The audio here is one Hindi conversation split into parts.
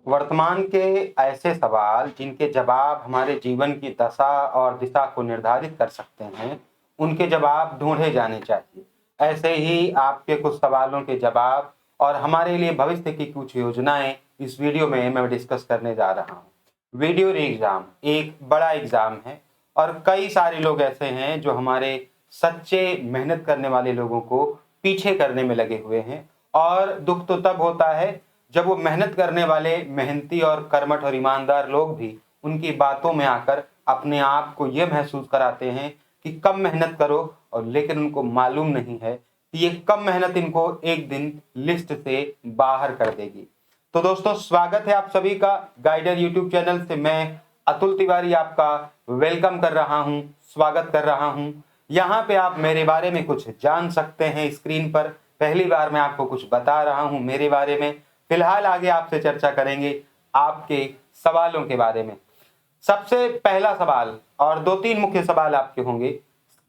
वर्तमान के ऐसे सवाल जिनके जवाब हमारे जीवन की दशा और दिशा को निर्धारित कर सकते हैं, उनके जवाब ढूंढे जाने चाहिए। ऐसे ही आपके कुछ सवालों के जवाब और हमारे लिए भविष्य की कुछ योजनाएं इस वीडियो में मैं डिस्कस करने जा रहा हूं। वीडियो एग्जाम एक बड़ा एग्जाम है और कई सारे लोग ऐसे हैं जो हमारे सच्चे मेहनत करने वाले लोगों को पीछे करने में लगे हुए हैं। और दुख तो तब होता है जब वो मेहनत करने वाले मेहनती और कर्मठ और ईमानदार लोग भी उनकी बातों में आकर अपने आप को ये महसूस कराते हैं कि कम मेहनत करो, और लेकिन उनको मालूम नहीं है कि ये कम मेहनत इनको एक दिन लिस्ट से बाहर कर देगी। तो दोस्तों, स्वागत है आप सभी का गाइडर यूट्यूब चैनल से। मैं अतुल तिवारी आपका वेलकम कर रहा हूं, स्वागत कर रहा हूं। यहाँ पे आप मेरे बारे में कुछ जान सकते हैं। स्क्रीन पर पहली बार मैं आपको कुछ बता रहा हूं मेरे बारे में। फिलहाल आगे आपसे चर्चा करेंगे आपके सवालों के बारे में। सबसे पहला सवाल और दो तीन मुख्य सवाल आपके होंगे।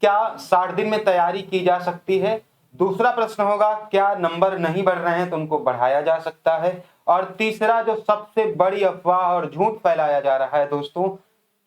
क्या 60 दिन में तैयारी की जा सकती है? दूसरा प्रश्न होगा, क्या नंबर नहीं बढ़ रहे हैं तो उनको बढ़ाया जा सकता है? और तीसरा जो सबसे बड़ी अफवाह और झूठ फैलाया जा रहा है दोस्तों,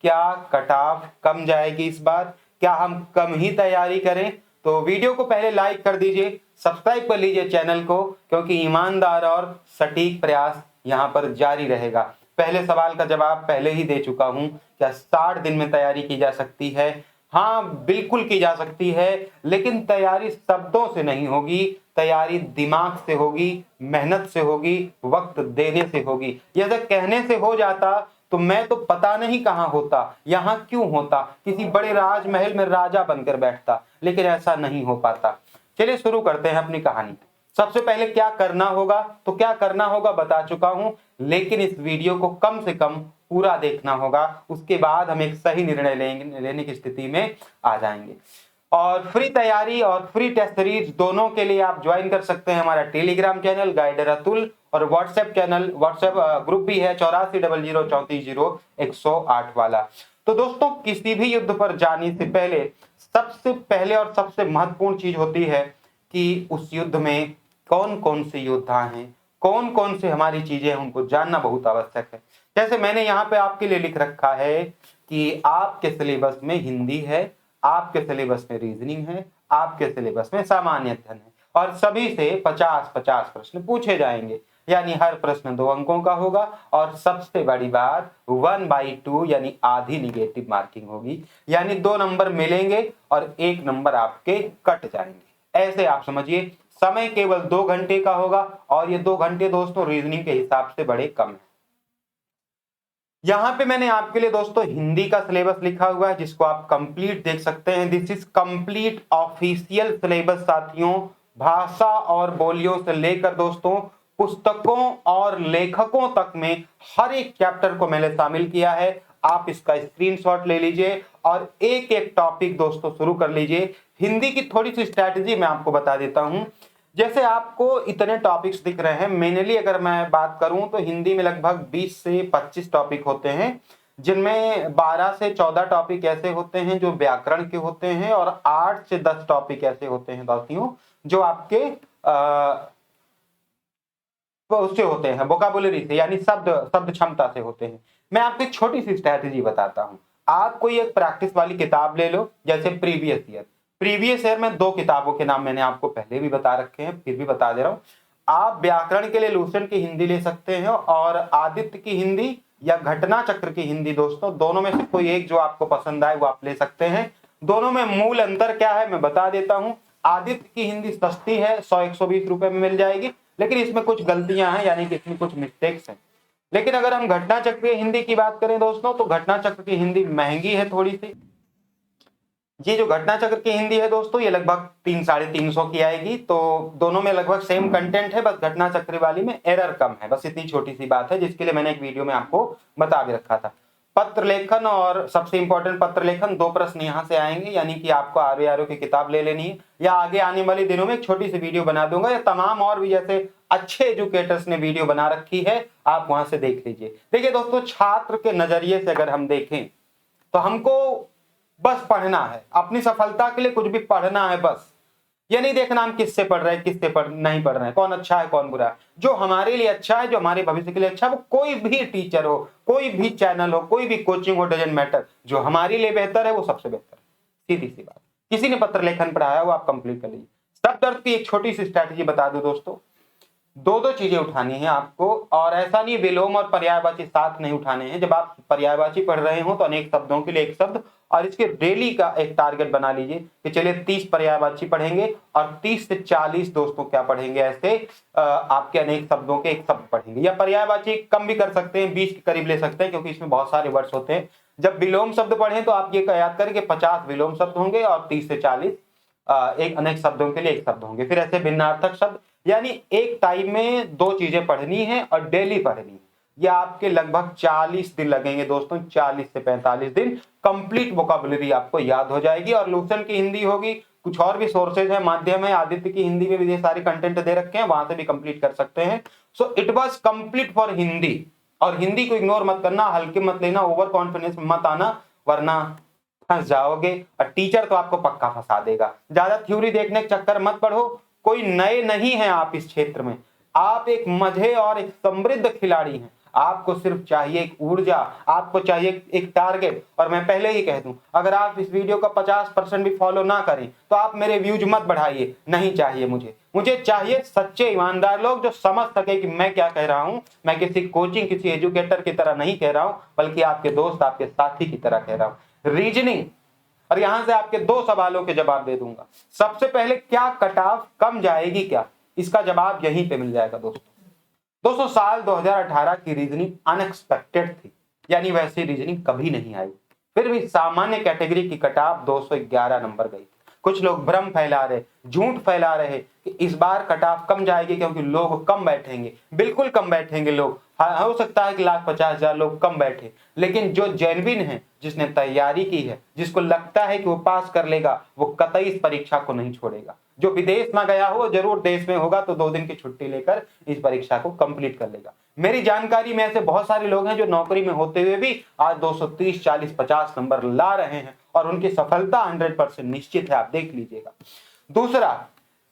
क्या कट ऑफ कम जाएगी इस बार? क्या हम कम ही तैयारी करें? तो वीडियो को पहले लाइक कर दीजिए, सब्सक्राइब कर लीजिए चैनल को, क्योंकि ईमानदार और सटीक प्रयास यहाँ पर जारी रहेगा। पहले सवाल का जवाब पहले ही दे चुका हूं। क्या 60 दिन में तैयारी की जा सकती है? हाँ, बिल्कुल की जा सकती है, लेकिन तैयारी शब्दों से नहीं होगी, तैयारी दिमाग से होगी, मेहनत से होगी, वक्त देने से होगी। यदि कहने से हो जाता तो मैं तो पता नहीं कहां होता, यहां क्यों होता, किसी बड़े राजमहल में राजा बनकर बैठता, लेकिन ऐसा नहीं हो पाता। चलिए शुरू करते हैं अपनी कहानी। सबसे पहले क्या करना होगा, तो क्या करना होगा बता चुका हूं, लेकिन इस वीडियो को कम से कम पूरा देखना होगा। उसके बाद हम एक सही निर्णय लेने की स्थिति में आ जाएंगे। और फ्री तैयारी और फ्री टेस्ट सीरीज दोनों के लिए आप ज्वाइन कर सकते हैं हमारा टेलीग्राम चैनल गाइडर अतुल, और व्हाट्सएप ग्रुप भी है 8400340108 वाला। तो दोस्तों, किसी भी युद्ध पर जाने से पहले सबसे पहले और सबसे महत्वपूर्ण चीज होती है कि उस युद्ध में कौन कौन से योद्धा हैं, कौन कौन से हमारी चीजें हैं, उनको जानना बहुत आवश्यक है। जैसे मैंने यहाँ पे आपके लिए लिख रखा है कि आपके सिलेबस में हिंदी है, आपके सिलेबस में रीजनिंग है, आपके सिलेबस में सामान्य अध्ययन है, और सभी से 50-50 प्रश्न पूछे जाएंगे। यानी हर प्रश्न 2 अंकों का होगा, और सबसे बड़ी बात 1/2 यानी आधी निगेटिव मार्किंग होगी। यानी 2 नंबर मिलेंगे और 1 नंबर आपके कट जाएंगे। ऐसे आप समझिए, समय केवल 2 घंटे का होगा, और ये 2 घंटे दोस्तों रीजनिंग के हिसाब से बड़े कम है। यहां पे मैंने आपके लिए दोस्तों हिंदी का सिलेबस लिखा हुआ है, जिसको आप कंप्लीट देख सकते हैं। This is complete official syllabus साथियों। भाषा और बोलियों से लेकर दोस्तों पुस्तकों और लेखकों तक में हर एक चैप्टर को मैंने शामिल किया है। आप इसका स्क्रीनशॉट ले लीजिए और एक एक टॉपिक दोस्तों शुरू कर लीजिए। हिंदी की थोड़ी सी स्ट्रैटेजी मैं आपको बता देता हूं। जैसे आपको इतने टॉपिक्स दिख रहे हैं, मेनली अगर मैं बात करूं तो हिंदी में लगभग 20 से 25 टॉपिक होते हैं, जिनमें 12 से 14 टॉपिक ऐसे होते हैं जो व्याकरण के होते हैं, और 8 से 10 टॉपिक ऐसे होते हैं साथियों जो आपके उससे होते हैं वोकाबुलरी से, यानी शब्द क्षमता से होते हैं। मैं आपको एक छोटी सी स्ट्रैटेजी बताता हूं। आप कोई एक प्रैक्टिस वाली किताब ले लो, जैसे प्रीवियस ईयर में 2 किताबों के नाम मैंने आपको पहले भी बता रखे हैं, फिर भी बता दे रहा हूं। आप व्याकरण के लिए लूसेंट की हिंदी ले सकते हैं, और आदित्य की हिंदी या घटना चक्र की हिंदी। दोस्तों, दोनों में से कोई एक जो आपको पसंद आए वो आप ले सकते हैं। दोनों में मूल अंतर क्या है मैं बता देता हूं। आदित्य की हिंदी सस्ती है, 100-120 रुपए में मिल जाएगी, लेकिन इसमें कुछ गलतियां हैं, यानी कि इसमें कुछ मिस्टेक्स हैं। लेकिन अगर हम घटना चक्र की हिंदी की बात करें दोस्तों, तो घटना चक्र की हिंदी महंगी है थोड़ी सी। ये जो घटना चक्र की हिंदी है दोस्तों, ये लगभग 300-350 की आएगी। तो दोनों में लगभग सेम कंटेंट है, बस घटना चक्र वाली में एरर कम है। बस इतनी छोटी सी बात है, जिसके लिए मैंने एक वीडियो में आपको बता भी रखा था। पत्र लेखन और सबसे इंपॉर्टेंट पत्र लेखन, 2 प्रश्न यहाँ से आएंगे, यानी कि आपको आरओ की किताब ले लेनी है, या आगे आने वाले दिनों में एक छोटी सी वीडियो बना दूंगा, या तमाम और भी जैसे अच्छे एजुकेटर्स ने वीडियो बना रखी है, आप वहां से देख लीजिए। देखिए दोस्तों, छात्र के नजरिए से अगर हम देखें तो हमको बस पढ़ना है, अपनी सफलता के लिए कुछ भी पढ़ना है बस। ये नहीं देखना हम किससे पढ़ रहे हैं, किससे नहीं पढ़ रहे हैं, कौन अच्छा है कौन बुरा है। जो हमारे लिए अच्छा है, जो हमारे भविष्य के लिए अच्छा है, वो कोई भी टीचर हो, कोई भी चैनल हो, कोई भी कोचिंग हो, डजंट मैटर, जो हमारे लिए बेहतर है वो सबसे बेहतर है। सीधी सी बात। किसी ने पत्र लेखन पढ़ाया वो आप कंप्लीट कर लीजिए। शब्द अर्थ की एक छोटी सी स्ट्रैटेजी बता दूं दोस्तों, दो चीजें उठानी है आपको, और ऐसा नहीं विलोम और पर्यायवाची साथ नहीं उठाने हैं। जब आप पर्यायवाची पढ़ रहे हो तो अनेक शब्दों के लिए एक शब्द, और इसके डेली का एक टारगेट बना लीजिए कि चलिए 30 पर्यायवाची पढ़ेंगे और 30 से 40 दोस्तों क्या पढ़ेंगे, ऐसे आपके अनेक शब्दों के एक शब्द पढ़ेंगे। या पर्यायवाची कम भी कर सकते हैं, 20 के करीब ले सकते हैं, क्योंकि इसमें बहुत सारे वर्ड्स होते हैं। जब विलोम शब्द पढ़ें तो आप ये याद करें कि 50 विलोम शब्द होंगे और 30 से 40 एक अनेक शब्दों के लिए एक शब्द होंगे। फिर ऐसे भिन्नार्थक शब्द, यानी एक टाइम में दो चीजें पढ़नी है और डेली पढ़नी है। ये आपके लगभग 40 दिन लगेंगे दोस्तों, 40 से 45 दिन कंप्लीट वोकैबुलरी आपको याद हो जाएगी। और लूसेंट की हिंदी होगी, कुछ और भी सोर्सेज है, माध्यम है, आदित्य की हिंदी में भी ये सारे कंटेंट दे रखे हैं, वहां से भी कंप्लीट कर सकते हैं। So it was complete for Hindi. और हिंदी को इग्नोर मत करना, हल्के मत लेना, ओवर कॉन्फिडेंस मत आना, वरना फंस जाओगे और टीचर तो आपको पक्का फंसा देगा। ज्यादा थ्योरी देखने के चक्कर मत पढ़ो, कोई नए नहीं हैं आप इस क्षेत्र में, आप एक मजे और एक समृद्ध खिलाड़ी हैं। आपको सिर्फ चाहिए एक ऊर्जा, आपको चाहिए एक टारगेट। और मैं पहले ही कह दूं, अगर आप इस वीडियो का 50% भी फॉलो ना करें तो आप मेरे व्यूज मत बढ़ाइए, नहीं चाहिए मुझे चाहिए सच्चे ईमानदार लोग जो समझ सके कि मैं क्या कह रहा हूं। मैं किसी कोचिंग, किसी एजुकेटर की तरह नहीं कह रहा हूं, बल्कि आपके दोस्त, आपके साथी की तरह कह रहा हूं। रीजनिंग, और यहां से आपके दो सवालों के जवाब दे दूंगा। सबसे पहले, क्या कट ऑफ कम जाएगी क्या? इसका जवाब यहीं पे मिल जाएगा दोस्तों। साल 2018 की रीजनिंग अनएक्सपेक्टेड थी, यानी वैसी रीजनिंग कभी नहीं आई। फिर भी सामान्य कैटेगरी की कट ऑफ 211 नंबर गई। कुछ लोग भ्रम फैला रहे, झूठ फैला रहे कि इस बार कट ऑफ कम जाएगी क्योंकि लोग कम बैठेंगे। बिल्कुल कम बैठेंगे लोग, हो सकता है कि 1,50,000 लोग कम बैठे, लेकिन जो जेन्युइन है, जिसने तैयारी की है, जिसको लगता है कि वो पास कर लेगा, वो कतई इस परीक्षा को नहीं छोड़ेगा। जो विदेश ना गया हो, जरूर देश में होगा तो 2 दिन की छुट्टी लेकर इस परीक्षा को कंप्लीट कर लेगा। मेरी जानकारी में ऐसे बहुत सारे लोग हैं जो नौकरी में होते हुए भी आज 230, 40, 50 नंबर ला रहे हैं, और उनकी सफलता 100% निश्चित है, आप देख लीजिएगा। दूसरा,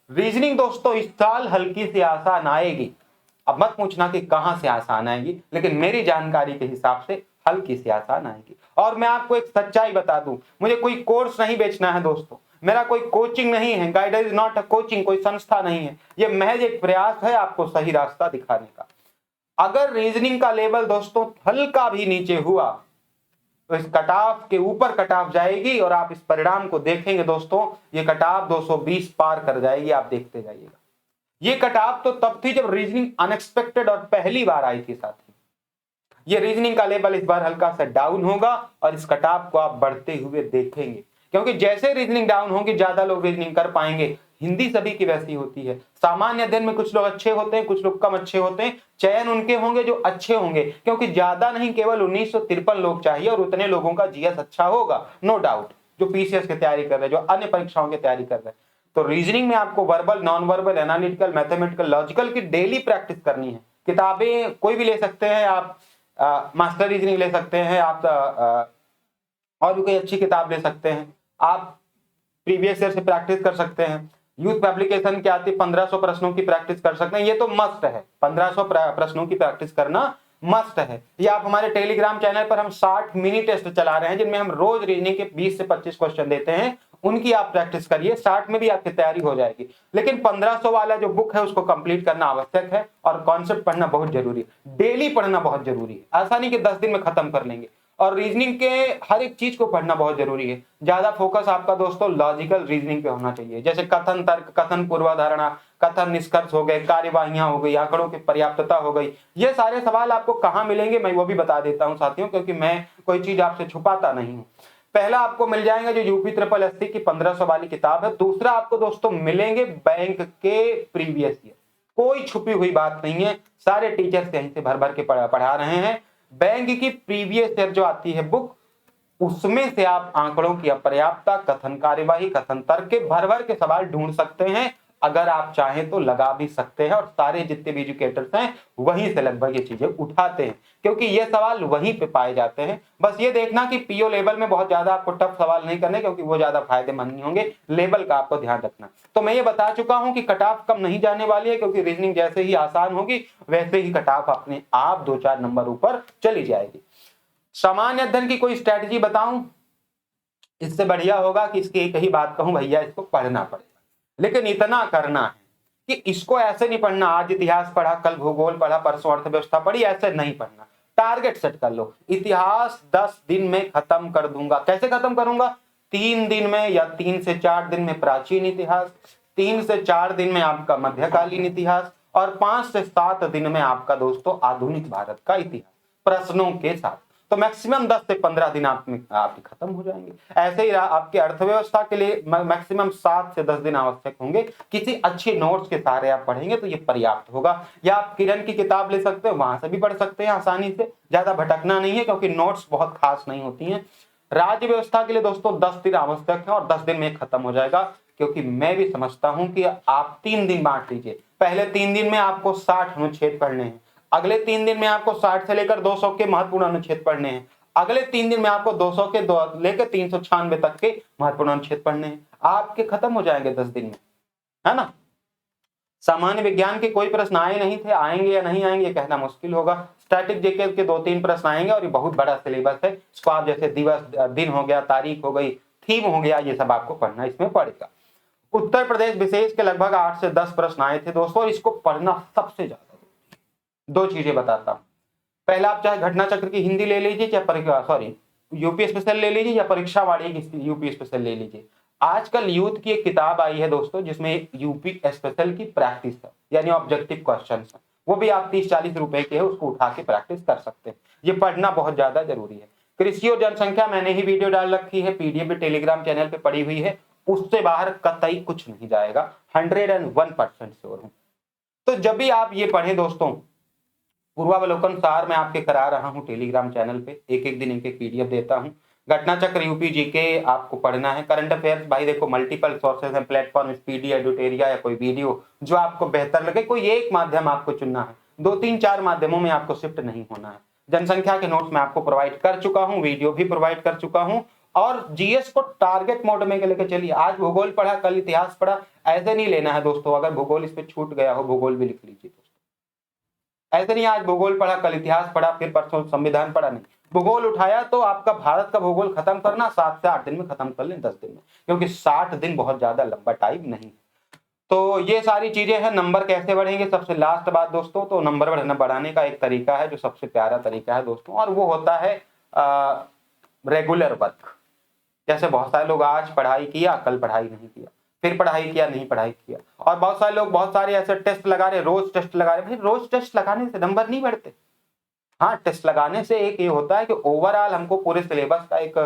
रीजनिंग दोस्तों इस साल हल्की सी आसान आएगी। अब मत पूछना कि कहां से आसान आएगी, लेकिन मेरी जानकारी के हिसाब से हल्की सी आसान आएगी। और मैं आपको एक सच्चाई बता दूं, मुझे कोई कोर्स नहीं बेचना है दोस्तों, मेरा कोई कोचिंग नहीं है, guider is not a coaching, कोई संस्था नहीं है। ये महज एक प्रयास है आपको सही रास्ता दिखाने का। अगर रीजनिंग का लेवल दोस्तों हल्का भी नीचे हुआ तो इस कटाव के ऊपर कटाव जाएगी, और आप इस परिणाम को देखेंगे दोस्तों, ये कटाव 220 पार कर जाएगी, आप देखते जाइएगा। ये कटाव तो तब थी जब रीजनिंग अनएक्सपेक्टेड और पहली बार आई थी साथी। ये रीजनिंग का लेवल इस बार हल्का सा डाउन होगा, और इस कटाव को आप बढ़ते हुए देखेंगे, क्योंकि जैसे रीजनिंग डाउन होगी ज्यादा लोग रीजनिंग कर पाएंगे। हिंदी सभी की वैसी होती है, सामान्य अध्ययन में कुछ लोग अच्छे होते हैं, कुछ लोग कम अच्छे होते हैं। चयन उनके होंगे जो अच्छे होंगे, क्योंकि ज्यादा नहीं, केवल 1953 लोग चाहिए, और उतने लोगों का जीएस अच्छा होगा, नो डाउट, जो पीसीएस की तैयारी कर रहे हैं, जो अन्य परीक्षाओं की तैयारी कर रहे हैं। तो रीजनिंग में आपको verbal, non verbal, analytical, mathematical, logical की डेली प्रैक्टिस करनी है। किताबें कोई भी ले सकते हैं आप, मास्टर रीजनिंग ले सकते हैं आप, और भी कोई अच्छी किताब ले सकते हैं आप, प्रीवियस ईयर से प्रैक्टिस कर सकते हैं। यूथ पब्लिकेशन की आती 1500 प्रश्नों की प्रैक्टिस कर सकते हैं, ये तो मस्ट है, 1500 प्रश्नों की प्रैक्टिस करना मस्ट है। या आप हमारे टेलीग्राम चैनल पर हम 60 मिनी टेस्ट चला रहे हैं, जिनमें हम रोज रीजनिंग के 20 से 25 क्वेश्चन देते हैं, उनकी आप प्रैक्टिस करिए, 60 में भी आपकी तैयारी हो जाएगी। लेकिन 1500 वाला जो बुक है उसको कंप्लीट करना आवश्यक है, और कॉन्सेप्ट पढ़ना बहुत जरूरी है, डेली पढ़ना बहुत जरूरी है। ऐसा नहीं कि 10 दिन में खत्म कर लेंगे। और रीजनिंग के हर एक चीज को पढ़ना बहुत जरूरी है। ज्यादा फोकस आपका दोस्तों लॉजिकल रीजनिंग पे होना चाहिए, जैसे कथन तर्क, कथन पूर्वाधारणा, कथन निष्कर्ष हो गए, कार्यवाहियां हो गई, आंकड़ों की पर्याप्तता हो गई। ये सारे सवाल आपको कहाँ मिलेंगे मैं वो भी बता देता हूँ साथियों, क्योंकि मैं कोई चीज आपसे छुपाता नहीं हूँ। पहला आपको मिल जाएगा जो यूपी ट्रिपल एससी की 1500 वाली किताब है। दूसरा आपको दोस्तों मिलेंगे बैंक के प्रीवियस ईयर, कोई छुपी हुई बात नहीं है, सारे टीचर्स यहीं से भर भर के पढ़ा रहे हैं। बैंक की प्रीवियस ईयर जो आती है बुक, उसमें से आप आंकड़ों की अपर्याप्तता, कथन कार्यवाही, कथन तर्क के भर भर के सवाल ढूंढ सकते हैं, अगर आप चाहें तो लगा भी सकते हैं, और सारे जितने भी एजुकेटर्स हैं वहीं से लगभग ये चीजें उठाते हैं, क्योंकि ये सवाल वहीं पे पाए जाते हैं। बस ये देखना कि पीओ लेवल में बहुत ज्यादा आपको टफ सवाल नहीं करने, क्योंकि वो ज्यादा फायदेमंद नहीं होंगे। लेवल का आपको ध्यान रखना। तो मैं ये बता चुका हूं कि कट ऑफ कम नहीं जाने वाली है, क्योंकि रीजनिंग जैसे ही आसान होगी वैसे ही कट ऑफ अपने आप 2-4 नंबर ऊपर चली जाएगी। सामान्य अध्ययन की कोई स्ट्रैटेजी बताऊं? इससे बढ़िया होगा कि इसकी एक ही बात कहूं, भैया इसको पढ़ना पड़ेगा, लेकिन इतना करना है कि इसको ऐसे नहीं पढ़ना आज इतिहास पढ़ा, कल भूगोल पढ़ा, परसों अर्थव्यवस्था पढ़ी, ऐसे नहीं पढ़ना। टारगेट सेट कर लो, इतिहास 10 दिन में खत्म कर दूंगा। कैसे खत्म करूंगा? 3 दिन में या 3 से 4 दिन में प्राचीन इतिहास, 3 से 4 दिन में आपका मध्यकालीन इतिहास, और 5 से 7 दिन में आपका दोस्तों आधुनिक भारत का इतिहास प्रश्नों के साथ। तो मैक्सिमम 10 से 15 दिन आपके खत्म हो जाएंगे। ऐसे ही आपके अर्थव्यवस्था के लिए मैक्सिमम 7 से 10 दिन आवश्यक होंगे। किसी अच्छी नोट्स के सहारे आप पढ़ेंगे तो ये पर्याप्त होगा। या आप किरण की किताब ले सकते हो, वहां से भी पढ़ सकते हैं आसानी से, ज्यादा भटकना नहीं है, क्योंकि नोट्स बहुत खास नहीं होती हैं। राज्य व्यवस्था के लिए दोस्तों 10 दिन आवश्यक है, और 10 दिन में खत्म हो जाएगा, क्योंकि मैं भी समझता हूं कि आप 3 दिन बांट लीजिए। पहले 3 दिन में आपको 60 अनुच्छेद पढ़ने हैं, अगले 3 दिन में आपको 60 से लेकर 200 के महत्वपूर्ण अनुच्छेद पढ़ने हैं, अगले 3 दिन में आपको 200 के लेकर 396 तक के महत्वपूर्ण अनुच्छेद पढ़ने हैं। आपके खत्म हो जाएंगे 10 दिन में, है ना। सामान्य विज्ञान के कोई प्रश्न आए नहीं थे, आएंगे या नहीं आएंगे कहना मुश्किल होगा। स्टैटिक जीके के 2-3 प्रश्न आएंगे, और ये बहुत बड़ा सिलेबस है। इसको आप जैसे दिवस, दिन हो गया, तारीख हो गई, थीम हो गया, ये सब आपको पढ़ना इसमें पड़ेगा। उत्तर प्रदेश विशेष के लगभग 8 से 10 प्रश्न आए थे दोस्तों, इसको पढ़ना सबसे ज्यादा। 2 चीजें बताता हूं। पहला, आप चाहे घटना चक्र की हिंदी ले लीजिए, चाहे यूपी स्पेशल ले लीजिए, या परीक्षा वाणी की यूपी स्पेशल ले लीजिए। आजकल यूथ की एक किताब आई है दोस्तों, जिसमें यूपी स्पेशल की प्रैक्टिस है, यानी ऑब्जेक्टिव क्वेश्चन है। वो भी आप 30-40 रुपए के है, उसको उठा के प्रैक्टिस कर सकते हैं। ये पढ़ना बहुत ज्यादा जरूरी है। कृषि और जनसंख्या मैंने ही वीडियो डाल रखी है, पीडीएफ भी टेलीग्राम चैनल पे पड़ी हुई है, उससे बाहर कतई कुछ नहीं जाएगा, 101% श्योर हूं। तो जब भी आप ये पढ़ें दोस्तों, पूर्वावलोकन सार मैं आपके करा रहा हूं टेलीग्राम चैनल पे, एक दिन एक पीडीएफ देता हूं। घटना चक्र यूपी जीके आपको पढ़ना है। करंट अफेयर्स भाई देखो, मल्टीपल सोर्सेज हैं, प्लेटफॉर्म, स्पीडी, एडुटेरिया, या कोई वीडियो जो आपको बेहतर लगे, कोई एक माध्यम आपको चुनना है। 2-3-4 माध्यमों में आपको शिफ्ट नहीं होना है। जनसंख्या के नोट्स मैं आपको प्रोवाइड कर चुका हूं, वीडियो भी प्रोवाइड कर चुका हूं, और जीएस को टारगेट मोड में लेकर चलिए। आज भूगोल पढ़ा, कल इतिहास पढ़ा, ऐसे नहीं लेना है दोस्तों। अगर भूगोल इस पे छूट गया हो, भूगोल भी लिख लीजिए दोस्तों। ऐसे नहीं आज भूगोल पढ़ा, कल इतिहास पढ़ा, फिर परसों संविधान पढ़ा, नहीं। भूगोल उठाया तो आपका भारत का भूगोल खत्म करना 7 से 8 दिन में खत्म कर लें, 10 दिन में, क्योंकि 60 दिन बहुत ज्यादा लंबा टाइम नहीं है। तो ये सारी चीजें हैं। नंबर कैसे बढ़ेंगे, सबसे लास्ट बात दोस्तों, तो नंबर बढ़ाने का एक तरीका है जो सबसे प्यारा तरीका है दोस्तों, और वो होता है रेगुलर वर्क। जैसे बहुत सारे लोग आज पढ़ाई किया, कल पढ़ाई नहीं किया, फिर पढ़ाई किया, नहीं पढ़ाई किया, और बहुत सारे लोग बहुत सारे ऐसे टेस्ट लगा रहे, रोज टेस्ट लगा रहे। भाई रोज टेस्ट लगाने से नंबर नहीं बढ़ते। हाँ, टेस्ट लगाने से एक ये होता है कि ओवरऑल हमको पूरे सिलेबस का एक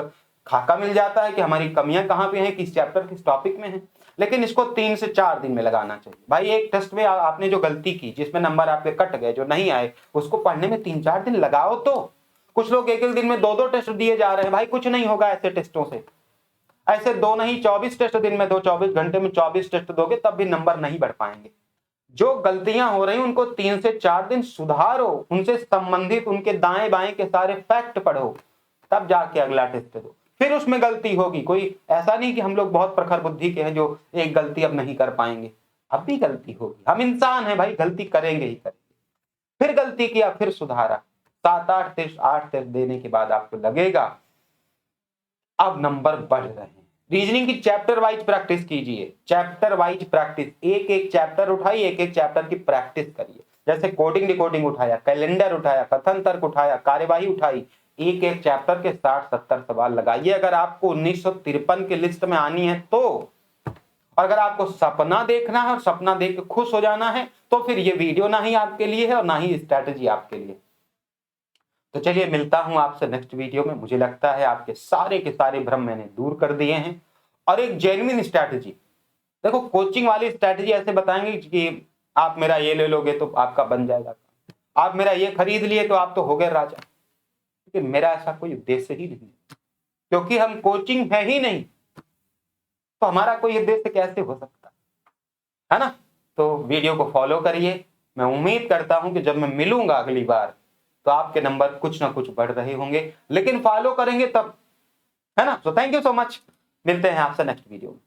खाका मिल जाता है कि हमारी कमियां कहाँ पे हैं, किस चैप्टर किस टॉपिक में है। लेकिन इसको 3 से 4 दिन में लगाना चाहिए। भाई एक टेस्ट में आपने जो गलती की, जिसमें नंबर आपके कट गए, जो नहीं आए, उसको पढ़ने में 3-4 दिन लगाओ। तो कुछ लोग एक दिन में 2-2 टेस्ट दिए जा रहे हैं। भाई कुछ नहीं होगा ऐसे टेस्टों से। ऐसे 2 नहीं 24 टेस्ट दिन में दो, 24 घंटे में 24 टेस्ट दोगे, तब भी नंबर नहीं बढ़ पाएंगे। जो गलतियां हो रही उनको 3 से 4 दिन सुधारो, उनसे संबंधित उनके दाएं बाएं के सारे फैक्ट पढ़ो, तब जाके अगला टेस्ट दो। फिर उसमें गलती होगी, कोई ऐसा नहीं कि हम लोग बहुत प्रखर बुद्धि के हैं जो एक गलती अब नहीं कर पाएंगे। अब भी गलती होगी, हम इंसान हैं भाई, गलती करेंगे ही करेंगे। फिर गलती किया, फिर सुधारा, 7-8 टेस्ट 8 टेस्ट देने के बाद आपको लगेगा अब नंबर बढ़ रहे हैं। रीजनिंग की चैप्टर वाइज प्रैक्टिस कीजिए, चैप्टर वाइज प्रैक्टिस, एक चैप्टर उठाइए, एक चैप्टर की प्रैक्टिस करिए। जैसे कोडिंग डिकोडिंग उठाया, कैलेंडर उठाया, कथन तर्क उठाया, कार्यवाही उठाई, एक चैप्टर के 60-70 सवाल लगाइए। अगर आपको 1953 की लिस्ट में आनी है तो, अगर आपको सपना देखना है और सपना देख के खुश हो जाना है, तो फिर ये वीडियो ना ही आपके लिए है और ना ही स्ट्रैटेजी आपके लिए। तो चलिए मिलता हूं आपसे नेक्स्ट वीडियो में। मुझे लगता है आपके सारे के सारे भ्रम मैंने दूर कर दिए हैं, और एक जेन्युइन स्ट्रैटेजी। देखो कोचिंग वाली स्ट्रैटेजी ऐसे बताएंगे कि आप मेरा ये ले लोगे तो आपका बन जाएगा, आप मेरा ये खरीद लिए तो आप तो हो गए राजा। लेकिन मेरा ऐसा कोई उद्देश्य ही नहीं, क्योंकि हम कोचिंग है ही नहीं, तो हमारा कोई उद्देश्य कैसे हो सकता है ना। तो वीडियो को फॉलो करिए। मैं उम्मीद करता हूं कि जब मैं मिलूंगा अगली बार तो आपके नंबर कुछ ना कुछ बढ़ रहे होंगे, लेकिन फॉलो करेंगे तब, है ना। So thank you so much, मिलते हैं आपसे नेक्स्ट वीडियो में।